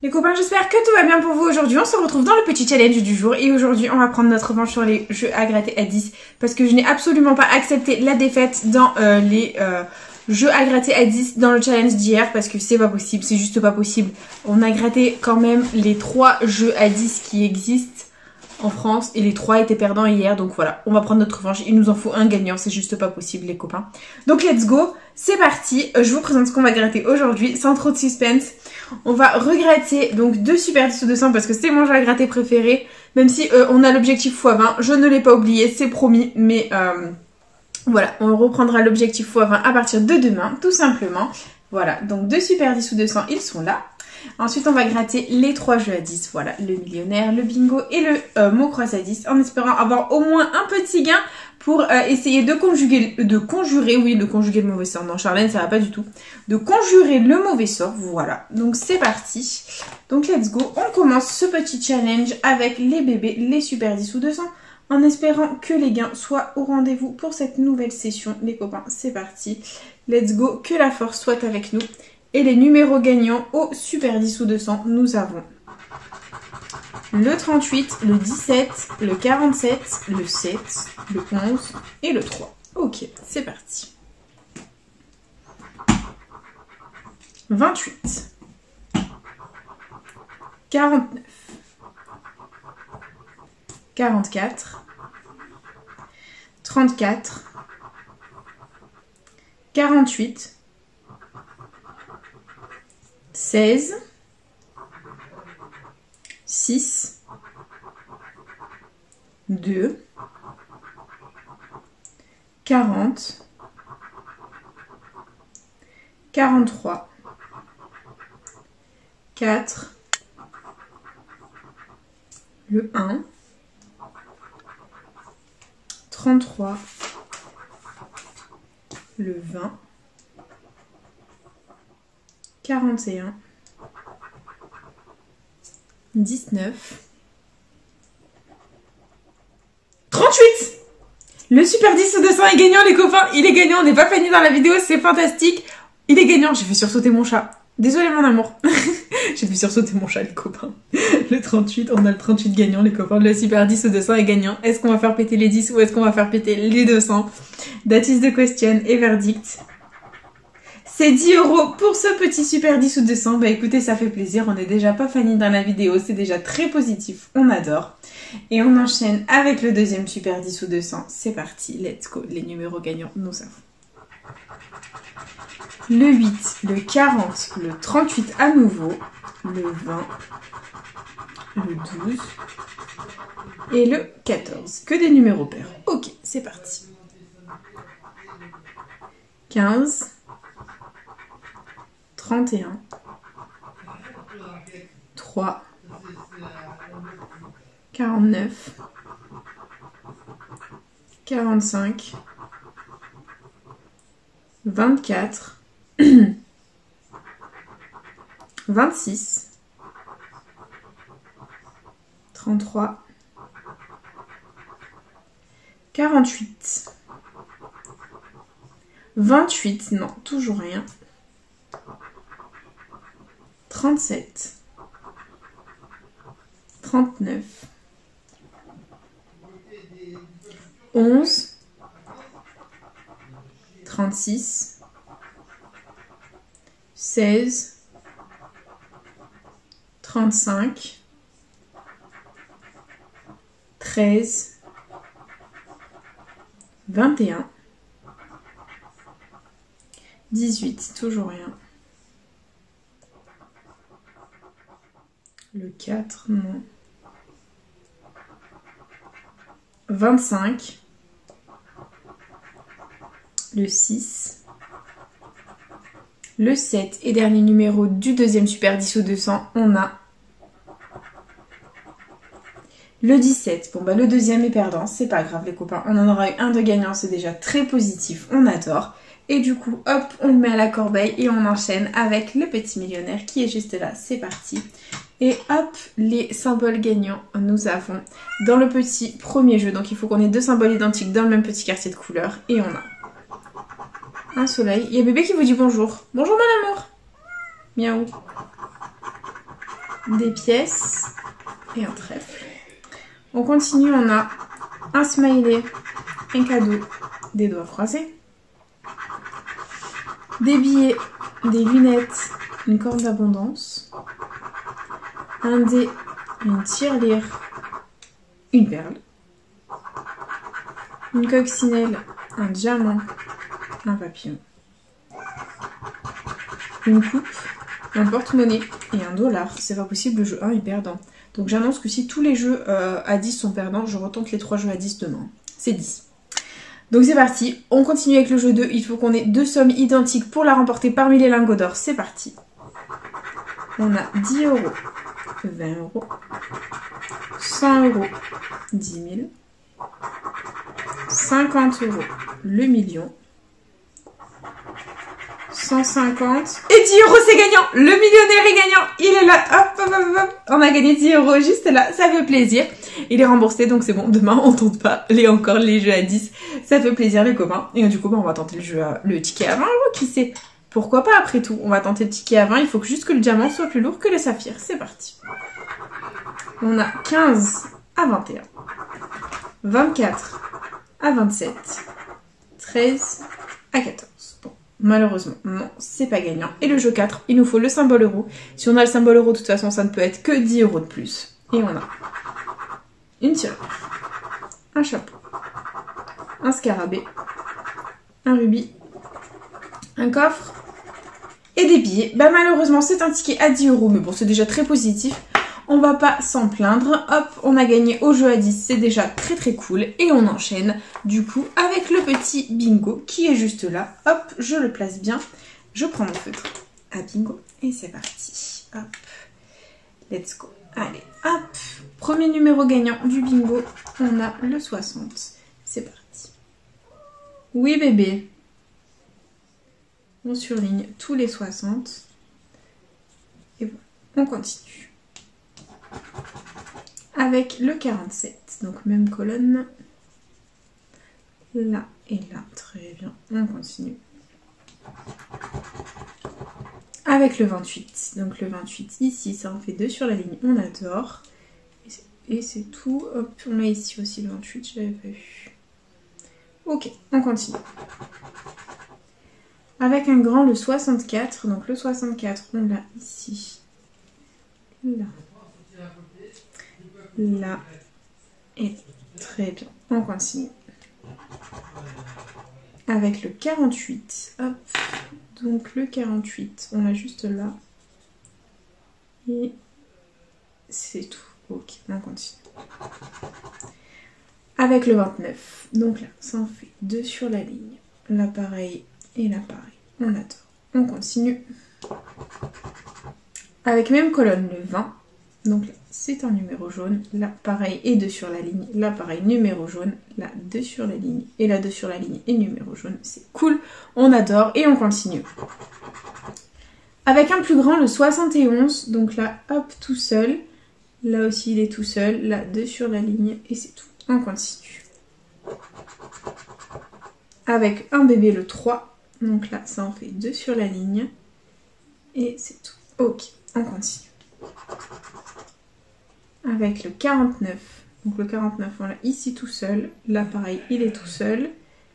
Les copains, j'espère que tout va bien pour vous aujourd'hui. On se retrouve dans le petit challenge du jour et aujourd'hui on va prendre notre revanche sur les jeux à gratter à 10 parce que je n'ai absolument pas accepté la défaite dans les jeux à gratter à 10 dans le challenge d'hier parce que c'est pas possible, c'est juste pas possible. On a gratté quand même les 3 jeux à 10 qui existent en France et les 3 étaient perdants hier, donc voilà, on va prendre notre revanche. Il nous en faut un gagnant, c'est juste pas possible les copains. Donc let's go, c'est parti. Je vous présente ce qu'on va gratter aujourd'hui sans trop de suspense. On va regratter donc 2 Super 10 ou 200 parce que c'est mon jeu à gratter préféré. Même si on a l'objectif x20, je ne l'ai pas oublié, c'est promis. Mais voilà, on reprendra l'objectif x20 à partir de demain, tout simplement. Voilà, donc 2 Super 10 ou 200, ils sont là. Ensuite, on va gratter les 3 jeux à 10. Voilà, le millionnaire, le bingo et le mot cross à 10. En espérant avoir au moins un petit gain pour essayer de conjurer le mauvais sort. Non, Charlène, ça va pas du tout. De conjurer le mauvais sort, voilà. Donc, c'est parti. Donc, let's go. On commence ce petit challenge avec les bébés, les Super 10 ou 200. En espérant que les gains soient au rendez-vous pour cette nouvelle session. Les copains, c'est parti. Let's go. Que la force soit avec nous. Et les numéros gagnants au Super 10 ou 200, nous avons le 38, le 17, le 47, le 7, le 11 et le 3. Ok, c'est parti. 28, 49, 44, 34, 48, 16, 6, 2, 40, 43, 4, le 1, 33, le 20, 41, 19, 38. Le Super 10 ou 200 est gagnant les copains, il est gagnant, on n'est pas fini dans la vidéo, c'est fantastique. Il est gagnant, j'ai fait sursauter mon chat. Désolée mon amour. J'ai fait sursauter mon chat les copains. Le 38, on a le 38 gagnant les copains. Le Super 10 ou 200 est gagnant. Est-ce qu'on va faire péter les 10 ou est-ce qu'on va faire péter les 200? That is the question et verdict. C'est 10 € pour ce petit Super 10 ou 200. Bah écoutez, ça fait plaisir. On n'est déjà pas fani dans la vidéo. C'est déjà très positif. On adore. Et on enchaîne avec le deuxième Super 10 ou 200. C'est parti. Let's go. Les numéros gagnants, nous savons. Le 8, le 40, le 38 à nouveau, le 20, le 12 et le 14. Que des numéros pairs. Ok, c'est parti. 15, 31, 3, 49, 45, 24, 26, 33, 48, 28, non, toujours rien, 37, 39, 11, 36, 16, 35, 13, 21, 18, toujours rien. Le 4, non. 25, le 6, le 7 et dernier numéro du deuxième Super 10 ou 200, on a le 17. Bon bah le deuxième est perdant, c'est pas grave les copains, on en aura eu un de gagnant, c'est déjà très positif, on adore. Et du coup, hop, on le met à la corbeille et on enchaîne avec le petit millionnaire qui est juste là, c'est parti. Et hop, les symboles gagnants, nous avons dans le petit premier jeu, donc il faut qu'on ait 2 symboles identiques dans le même petit quartier de couleurs, et on a un soleil. Il y a bébé qui vous dit bonjour. Bonjour mon amour. Miaou. des pièces et un trèfle. On continue, on a un smiley, un cadeau, des doigts croisés, des billets, des lunettes, une corde d'abondance, un dé, une tirelire, une perle, une coccinelle, un diamant, un papillon, une coupe, un porte-monnaie et un dollar. C'est pas possible, le jeu 1 est perdant. Donc j'annonce que si tous les jeux à 10 sont perdants, je retente les 3 jeux à 10 demain. C'est 10. Donc c'est parti, on continue avec le jeu 2. Il faut qu'on ait 2 sommes identiques pour la remporter parmi les lingots d'or. C'est parti. On a 10 €, 20 €, 100 €, 10 000, 50 €, le million, 150 et 10 € c'est gagnant. Le millionnaire est gagnant. Il est là. Hop, hop, hop, hop. On a gagné 10 € juste là. Ça fait plaisir. Il est remboursé donc c'est bon. Demain on tente pas les jeux à 10. Ça fait plaisir les copains. Et du coup on va tenter le ticket à 20 € qui sait. Pourquoi pas après tout. On va tenter le ticket à 20. Il faut juste que le diamant soit plus lourd que le saphir. C'est parti. On a 15 à 21. 24 à 27. 13 à 14. Bon. Malheureusement, non, c'est pas gagnant. Et le jeu 4, il nous faut le symbole euro. Si on a le symbole euro, de toute façon, ça ne peut être que 10 € de plus. Et on a une tirelire, un chapeau, un scarabée, un rubis, un coffre et des billets. Bah malheureusement, c'est un ticket à 10 €, mais bon, c'est déjà très positif. On va pas s'en plaindre. Hop, on a gagné au jeu à 10. C'est déjà très très cool. Et on enchaîne du coup avec le petit bingo qui est juste là. Hop, je le place bien. Je prends mon feutre à bingo. Et c'est parti. Hop. Let's go. Allez, hop. Premier numéro gagnant du bingo. On a le 60. C'est parti. Oui bébé. On surligne tous les 60. Et voilà. On continue. Avec le 47, donc même colonne, là et là, très bien, on continue. Avec le 28, donc le 28 ici, ça en fait 2 sur la ligne, on adore. Et c'est tout, hop, on a ici aussi le 28, je l'avais pas vu. Ok, on continue. Avec un grand, le 64, donc le 64, on l'a ici, là. Là, et très bien, on continue. Avec le 48, hop, donc le 48, on l'a juste là. Et c'est tout, ok, on continue. Avec le 29, donc là, ça en fait 2 sur la ligne. Là pareil, et là pareil, on adore. On continue. Avec même colonne, le 20. Donc là, c'est un numéro jaune. Là, pareil, et 2 sur la ligne. Là, pareil, numéro jaune. Là, 2 sur la ligne. Et là, 2 sur la ligne et numéro jaune. C'est cool. On adore. Et on continue. Avec un plus grand, le 71. Donc là, hop, tout seul. Là aussi, il est tout seul. Là, 2 sur la ligne. Et c'est tout. On continue. Avec un bébé, le 3. Donc là, ça en fait 2 sur la ligne. Et c'est tout. Ok, on continue. Avec le 49, donc le 49 on l'a ici tout seul, là pareil il est tout seul,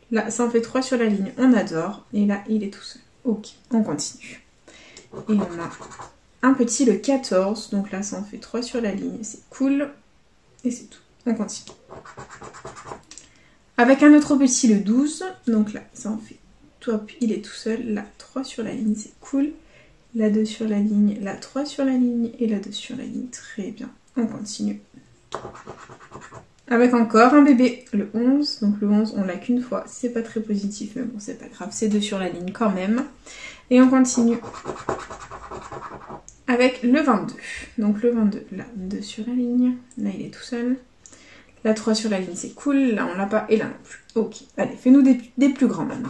là ça en fait 3 sur la ligne, on adore, et là il est tout seul. Ok, on continue. Et on a un petit le 14, donc là ça en fait 3 sur la ligne, c'est cool, et c'est tout, on continue. Avec un autre petit le 12, donc là ça en fait top, il est tout seul, là 3 sur la ligne, c'est cool. Là 2 sur la ligne, là 3 sur la ligne et là 2 sur la ligne, très bien, on continue. Avec encore un bébé, le 11, donc le 11 on l'a qu'une fois, c'est pas très positif mais bon c'est pas grave, c'est 2 sur la ligne quand même. Et on continue avec le 22, donc le 22, là 2 sur la ligne, là il est tout seul. Là 3 sur la ligne c'est cool, là on l'a pas et là non plus. Ok, allez fais-nous des plus grands maintenant.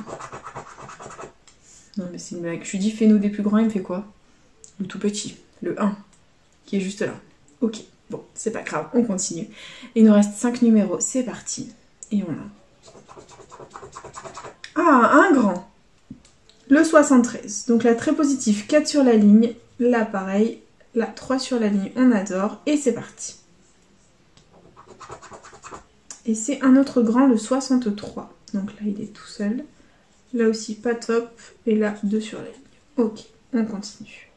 Non mais c'est une blague. Je lui dis fais-nous des plus grands, il me fait quoi? Le tout petit, le 1, qui est juste là. Ok, bon, c'est pas grave, on continue. Il nous reste 5 numéros, c'est parti. Et on a... Ah, un grand. Le 73, donc là très positif, 4 sur la ligne. Là pareil, la 3 sur la ligne, on adore. Et c'est parti. Et c'est un autre grand, le 63. Donc là, il est tout seul. Là aussi, pas top. Et là, 2 sur la ligne. Ok, on continue.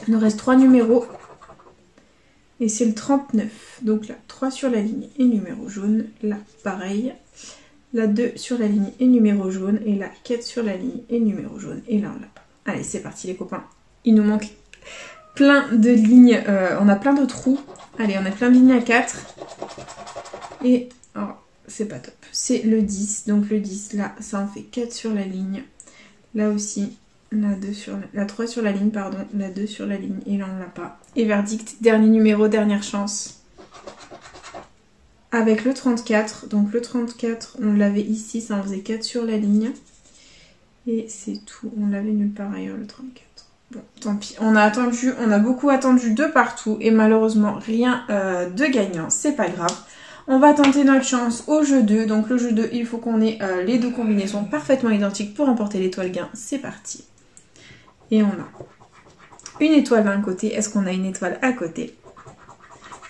Il nous reste 3 numéros. Et c'est le 39. Donc là, 3 sur la ligne et numéro jaune. Là, pareil. Là, 2 sur la ligne et numéro jaune. Et là, 4 sur la ligne et numéro jaune. Et là, on l'a pas. Allez, c'est parti les copains. Il nous manque plein de lignes. On a plein de trous. Allez, on a plein de lignes à 4. Et oh, c'est pas top. C'est le 10. Donc le 10, là, ça en fait 4 sur la ligne. Là aussi, la 3 sur la ligne, pardon. La 2 sur la ligne. Et là, on l'a pas. Et verdict, dernier numéro, dernière chance. Avec le 34. Donc le 34, on l'avait ici. Ça en faisait 4 sur la ligne. Et c'est tout. On l'avait nulle part ailleurs, le 34. Bon, tant pis. On a beaucoup attendu de partout. Et malheureusement, rien de gagnant. C'est pas grave. On va tenter notre chance au jeu 2. Donc le jeu 2, il faut qu'on ait les deux combinaisons parfaitement identiques pour remporter l'étoile gain. C'est parti. Et on a une étoile d'un côté. Est-ce qu'on a une étoile à côté?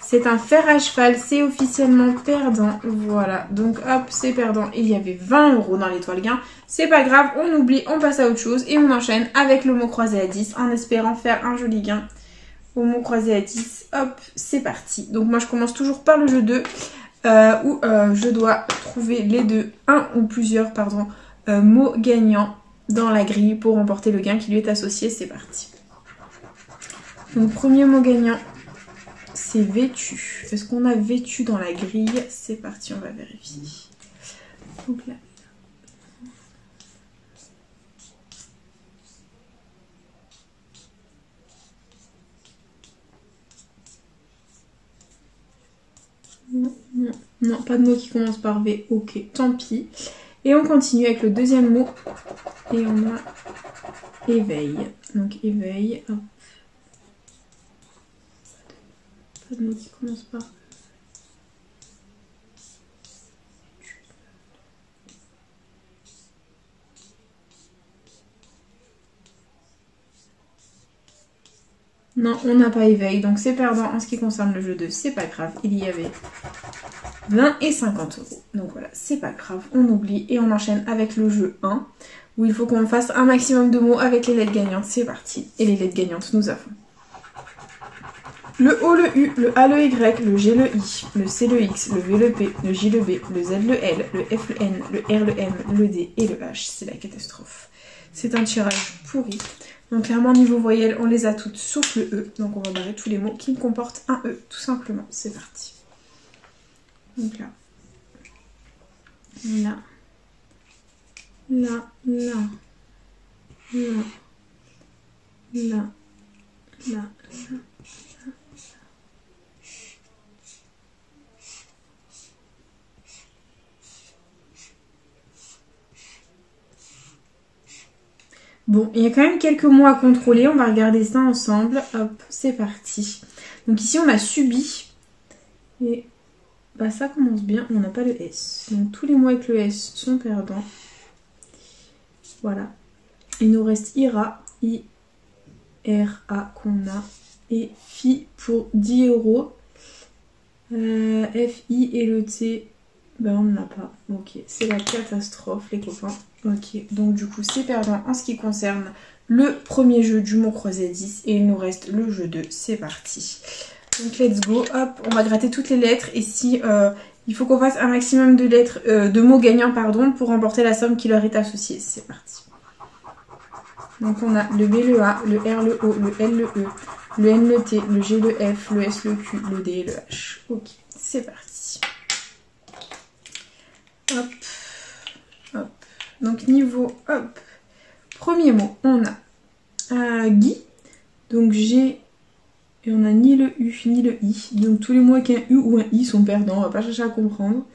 C'est un fer à cheval. C'est officiellement perdant. Voilà. Donc hop, c'est perdant. Il y avait 20 € dans l'étoile gain. C'est pas grave. On oublie. On passe à autre chose. Et on enchaîne avec le mot croisé à 10 en espérant faire un joli gain. Au mot croisé à 10. Hop, c'est parti. Donc moi, je commence toujours par le jeu 2. Où je dois trouver les deux, un ou plusieurs, pardon, mots gagnants dans la grille pour remporter le gain qui lui est associé. C'est parti. Donc premier mot gagnant, c'est vêtu. Est-ce qu'on a vêtu dans la grille? C'est parti, on va vérifier. Donc là. Non, pas de mot qui commence par V. Ok, tant pis. Et on continue avec le deuxième mot. Et on a éveil. Donc éveil. Hop. Pas de mot qui commence par... Non, on n'a pas éveil, donc c'est perdant en ce qui concerne le jeu 2, c'est pas grave. Il y avait 20 et 50 €. Donc voilà, c'est pas grave, on oublie et on enchaîne avec le jeu 1, où il faut qu'on fasse un maximum de mots avec les lettres gagnantes. C'est parti. Et les lettres gagnantes, nous avons le O, le U, le A, le Y, le G, le I, le C, le X, le V, le P, le J, le B, le Z, le L, le F, le N, le R, le M, le D et le H. C'est la catastrophe. C'est un tirage pourri. Donc clairement, niveau voyelle, on les a toutes sauf le E. Donc on va barrer tous les mots qui comportent un E, tout simplement. C'est parti. Donc là. Là. Là. Là. Là. Là. Là. Là. Bon, il y a quand même quelques mots à contrôler. On va regarder ça ensemble. Hop, c'est parti. Donc ici, on a subi. Et bah, ça commence bien. On n'a pas le S. Donc tous les mots avec le S sont perdants. Voilà. Il nous reste IRA. I-R-A qu'on a. Et FI pour 10 €. F-I et le T. Ben on n'a pas. Ok, c'est la catastrophe les copains. Ok, donc du coup c'est perdant en ce qui concerne le premier jeu du mot croisé 10 et il nous reste le jeu 2, c'est parti. Donc let's go, hop, on va gratter toutes les lettres et si il faut qu'on fasse un maximum de lettres, de mots gagnants pardon, pour remporter la somme qui leur est associée, c'est parti. Donc on a le B, le A, le R, le O, le L, le E, le N, le T, le G, le F, le S, le Q, le D et le H. Ok, c'est parti. Hop, hop. Donc niveau, hop, premier mot, on a Guy, donc G, et on a ni le U ni le I, donc tous les mots avec un U ou un I sont perdants, on va pas chercher à comprendre.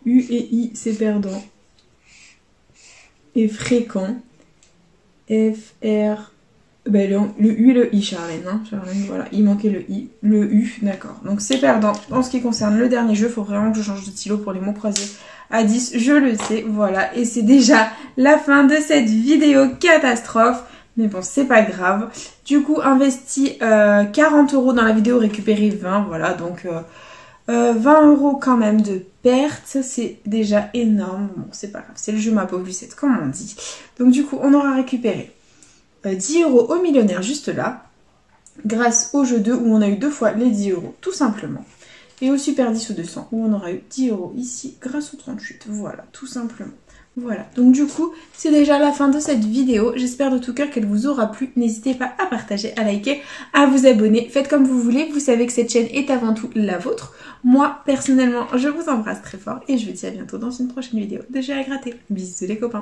U et I c'est perdant. Et fréquent, F, R, ben le U et le I Charlène, hein, Charlène, voilà, il manquait le I, le U, d'accord. Donc c'est perdant en ce qui concerne le dernier jeu, il faut vraiment que je change de stylo pour les mots croisés. À 10, je le sais, voilà, et c'est déjà la fin de cette vidéo catastrophe. Mais bon, c'est pas grave. Du coup, investi 40 € dans la vidéo, récupéré 20. Voilà, donc 20 € quand même de perte. C'est déjà énorme. Bon, c'est pas grave. C'est le jeu ma pauvre Lucette, comme on dit. Donc du coup, on aura récupéré 10 € au millionnaire juste là. Grâce au jeu 2 où on a eu 2 fois les 10 € tout simplement. Et au super 10 ou 200 où on aura eu 10 € ici grâce au 38. Voilà, tout simplement. Voilà, donc du coup, c'est déjà la fin de cette vidéo. J'espère de tout cœur qu'elle vous aura plu. N'hésitez pas à partager, à liker, à vous abonner. Faites comme vous voulez. Vous savez que cette chaîne est avant tout la vôtre. Moi, personnellement, je vous embrasse très fort et je vous dis à bientôt dans une prochaine vidéo de jeux à gratter. Bisous les copains.